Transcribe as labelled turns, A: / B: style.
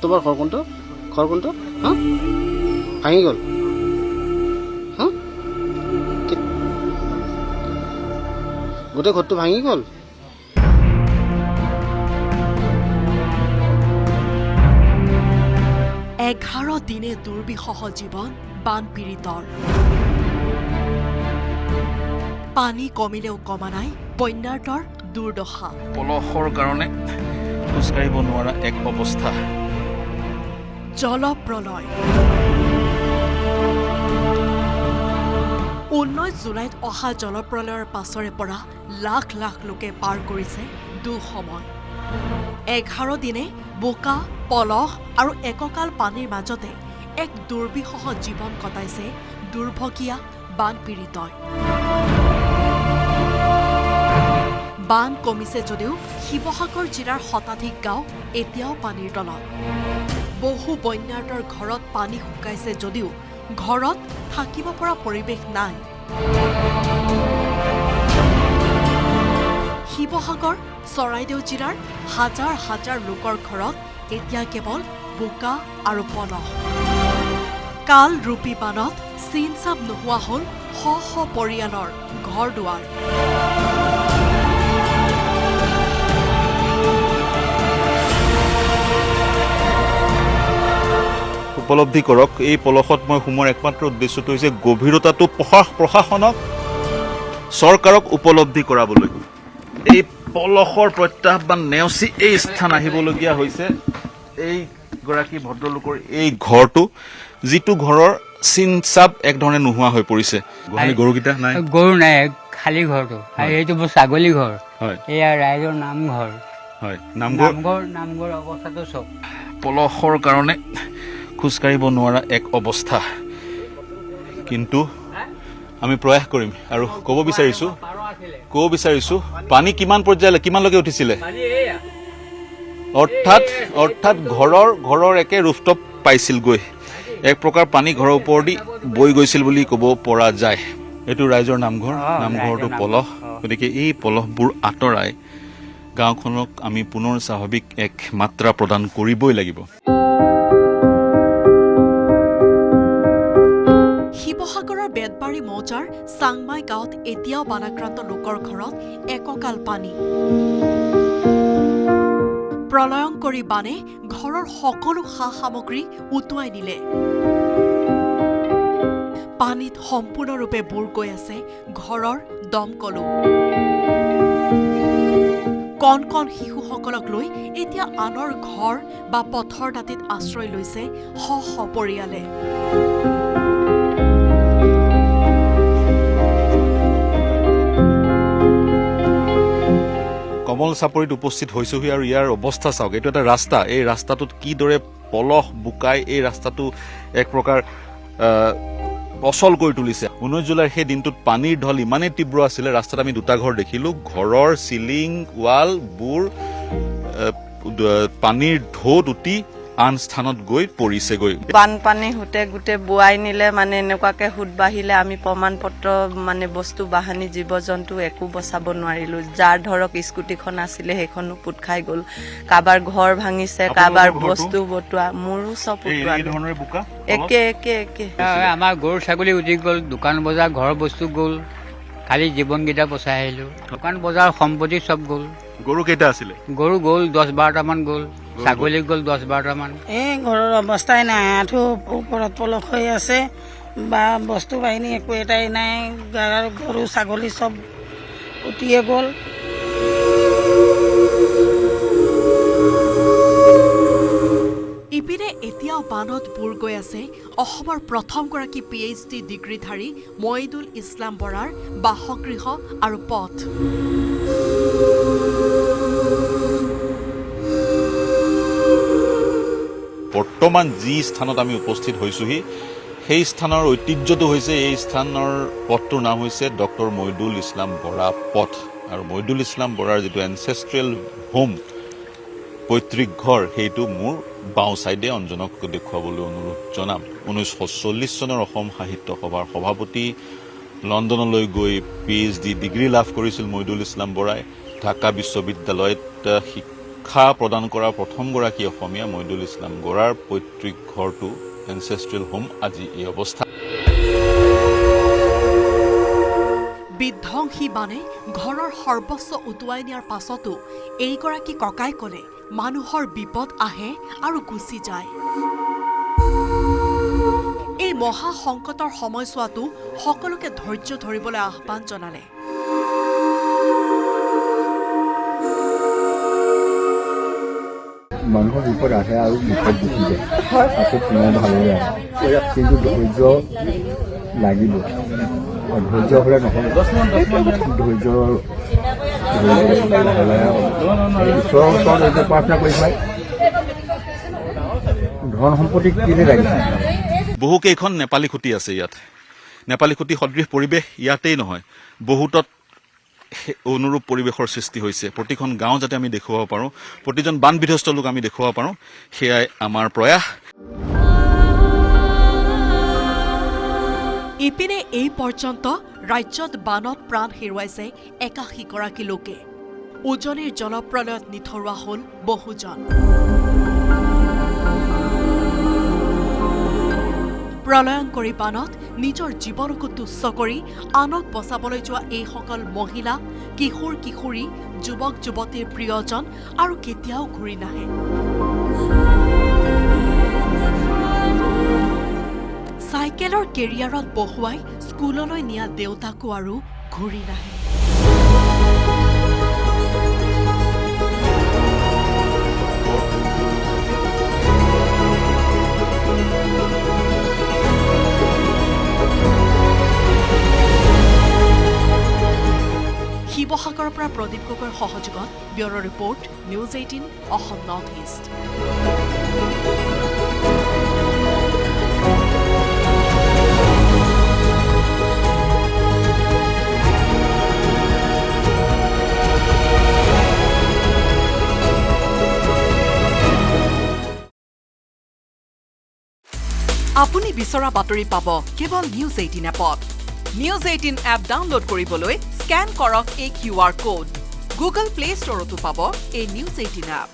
A: তোমাৰ ঘৰ কোনটো হা ভাঙি গ'ল হা গোটেই ঘৰটো ভাঙি গ'ল
B: এঘাৰ দিনে দুৰ্বিষহ জীৱন বানপীড়িতৰ পানী কমিলেও কমা নাই বন্যাৰ্তৰ দুৰ্দশা
C: পলসৰ কাৰণে খোজকাঢ়িব নোৱাৰা এক অৱস্থা
B: জলপ্ৰলয় 19 জুলাইত অহা জলপ্ৰলয়ৰ পাছৰে পৰা লাখ লাখ লোকে পাৰ কৰিছে দুঃসময় 11 দিনে বোকা পলস আৰু এককাল পানীৰ মাজতে এক দুৰ্বিষহ জীৱন কটাইছে দুৰ্ভগীয়া বানপীড়িতই বান কমিছে যদিও শিৱসাগৰ জিলাৰ শতাধিক গাঁও এতিয়াও পানীৰ তলত বহু বন্যাৰ্তৰ ঘৰত পানী শুকাইছে যদিও ঘৰত থাকিব পৰা পৰিৱেশ নাই শিৱসাগৰ চৰাইদেউ জিলাৰ হাজাৰ হাজাৰ লোকৰ ঘৰত এতিয়া কেৱল বোকা আৰু পলস কাল ৰূপী বানত চিন চাপ নোহোৱা হ'ল শ শ পৰিয়ালৰ ঘৰ দুৱাৰ
C: উপলব্ধি কৰক এই পলসত মই সোমোৱাৰ একমাত্ৰ উদ্দেশ্যটো হৈছে গভীৰতাটো প্ৰশাসনক চৰকাৰক উপলব্ধি কৰাবলৈ এই পলসৰ প্ৰত্যাহ্বান নেওচি এই স্থান আহিবলগীয়া হৈছে এইগৰাকী ভদ্ৰলোকৰ এই ঘৰটো যিটো ঘৰৰ চিন চাপ এক ধৰণে নোহোৱা হৈ পৰিছে গৰুকেইটা নাই
D: গৰু নাই খালী ঘৰটো আৰু এইটো মোৰ ছাগলী ঘৰ
C: হয়
D: এয়া ৰাইজৰ নামঘৰ
C: হয়
D: নামঘৰ অৱস্থাটো চব
C: পলসৰ কাৰণে খোজকাঢ়িব নোৱাৰা এক অৱস্থা কিন্তু আমি প্ৰয়াস কৰিম আৰু ক'ব বিচাৰিছোঁ পানী কিমান পৰ্যায়লৈ কিমানলৈকে উঠিছিলে অৰ্থাৎ ঘৰৰ একে ৰুফটপ পাইছিলগৈ এক প্ৰকাৰ পানী ঘৰৰ ওপৰেদি বৈ গৈছিল বুলি ক'ব পৰা যায় এইটো ৰাইজৰ নামঘৰটো পলস গতিকে এই পলসবোৰ আঁতৰাই গাঁওখনক আমি পুনৰ স্বাভাৱিক এক মাত্ৰা প্ৰদান কৰিবই লাগিব
B: শিৱসাগৰৰ বেতবাৰী মৌজাৰ চাংমাই গাঁৱত এতিয়াও বানাক্ৰান্ত লোকৰ ঘৰত এককাল পানী প্ৰলয়ংকৰী বানে ঘৰৰ সকলো সা সামগ্ৰী উটুৱাই নিলে পানীত সম্পূৰ্ণৰূপে বুৰ গৈ আছে ঘৰৰ দমকলো কণ কণ শিশুসকলক লৈ এতিয়া আনৰ ঘৰ বা পথৰ দাঁতিত আশ্ৰয় লৈছে শ শ পৰিয়ালে
C: কমল চাপৰিত উপস্থিত হৈছোহি আৰু ইয়াৰ অৱস্থা চাওক এইটো এটা ৰাস্তা এই ৰাস্তাটোত কিদৰে পলস বোকাই এই ৰাস্তাটো এক প্ৰকাৰ অচল কৰি তুলিছে 19 জুলাইৰ সেই দিনটোত পানীৰ ঢল ইমানেই তীব্ৰ আছিলে ৰাস্তাত আমি দুটা ঘৰ দেখিলো ঘৰৰ চিলিং ৱালবোৰ পানীৰ ঢৌত উটি আন স্থানত গৈ পৰিছেগৈ
E: বানপানী হুতে গোটেই বোৱাই নিলে মানে এনেকুৱাকে হুট বাঢ়িলে আমি প্ৰমাণ পত্ৰ মানে বস্তু বাহানি জীৱ জন্তু একো বচাব নোৱাৰিলো যাৰ ধৰক স্কুটিখন আছিলে সেইখনো পুত খাই গ'ল কাবাৰ ঘৰ ভাঙিছে কাবাৰ বস্তু বটোৱা মোৰো চব একে
D: আমাৰ গৰু ছাগলী উঠি গ'ল দোকান বজাৰ ঘৰৰ বস্তু গ'ল খালি জীৱনকেইটা বচাই আহিলো দোকান বজাৰ সম্পত্তি চব গ'ল
C: গৰু কেইটা আছিলে
D: গৰু গ'ল 10-12টা মান গ'ল ছাগলী গ'ল 10-12টা মান
F: এই ঘৰৰ অৱস্থাই নাই আঁঠু ওপৰত পলস হৈ আছে বা বস্তু বাহিনী একো এটাই নাই গৰু ছাগলী চব উটিয়ে গ'ল
B: ইপিনে এতিয়াও বানত বুৰ গৈ আছে অসমৰ প্ৰথমগৰাকী PhD ডিগ্ৰীধাৰী মঈদুল ইছলাম বৰাৰ বাসগৃহ আৰু পথ
C: বৰ্তমান যি স্থানত আমি উপস্থিত হৈছোহি সেই স্থানৰ ঐতিহ্যটো হৈছে এই স্থানৰ পথটোৰ নাম হৈছে ডক্টৰ মঈদুল ইছলাম বৰা পথ আৰু মঈদুল ইছলাম বৰাৰ যিটো এনচেষ্ট্ৰিয়েল হোম পৈতৃক ঘৰ সেইটো মোৰ বাওঁ চাইডে অঞ্জনক দেখুৱাবলৈ অনুৰোধ জনাম 1940 চনৰ অসম সাহিত্য সভাৰ সভাপতি লণ্ডনলৈ গৈ PhD ডিগ্ৰী লাভ কৰিছিল মঈদুল ইছলাম বৰাই ঢাকা বিশ্ববিদ্যালয়ত সুৰক্ষা প্ৰদান কৰা প্ৰথমগৰাকী অসমীয়া মইদুল ইছলাম বৰাৰ পৈতৃক ঘৰটো এনচেষ্ট্ৰিয়েল হোম আজি এই অৱস্থা।
B: বিধ্বংসী বানে ঘৰৰ সৰ্বস্ব উটুৱাই নিয়াৰ পাছতো এইগৰাকী ককাই ক'লে মানুহৰ বিপদ আহে আৰু গুচি যায়। এই মহা সংকটৰ সময়ছোৱাতো সকলোকে ধৈৰ্য ধৰিবলৈ আহ্বান জনালে।
G: মানুহৰ বিপদ আহে আৰু বিপদ গুচি যায়, আকৌ পুনৰ ভাললৈ আহে, কিন্তু ধৈৰ্য লাগিব। ধৈৰ্য হ'লে নহ'ব, ধৈৰ্য ঈশ্বৰৰ ওচৰত প্ৰাৰ্থনা কৰি পায়। ধন সম্পত্তি কিনে লাগিছে।
C: বহুকেইখন নেপালী খুঁটি আছে ইয়াত। নেপালী খুঁটি সদৃশ পৰিৱেশ ইয়াতেই নহয়, বহুতত অনুৰূপ পৰিৱেশৰ সৃষ্টি হৈছে। প্ৰতিখন গাঁও যাতে আমি দেখুৱাব পাৰোঁ, প্ৰতিজন বান বিধ্বস্ত লোক আমি দেখুৱাব পাৰোঁ, সেয়াই আমাৰ প্ৰয়াস।
B: ইপিনে এই পৰ্যন্ত ৰাজ্যত বানত প্ৰাণ হেৰুৱাইছে ৮১গৰাকী লোকে। উজনিৰ জলপ্ৰলয়ত নিথৰুৱা হ'ল বহুজন। প্ৰলয়ংকৰী বানত নিজৰ জীৱনকো তুচ্ছ কৰি আনক বচাবলৈ যোৱা এইসকল মহিলা, কিশোৰ কিশোৰী, যুৱক যুৱতীৰ প্ৰিয়জন আৰু কেতিয়াও ঘূৰি নাহে। চাইকেলৰ কেৰিয়াৰত বহুৱাই স্কুললৈ নিয়া দেউতাকো আৰু ঘূৰি নাহে। শিৱসাগৰৰ পৰা প্ৰদীপ গগৈৰ সহযোগত bureau' report, news 18 Assam north east. আপুনি বিচৰা বাতৰি পাব কেৱল নিউজ 18 এপত। নিউজ 18 এপ ডাউনলোড কৰিবলৈ স্কেন কৰক এই QR কোড। গুগল প্লে ষ্টৰতো পাব এই নিউজ 18 এপ।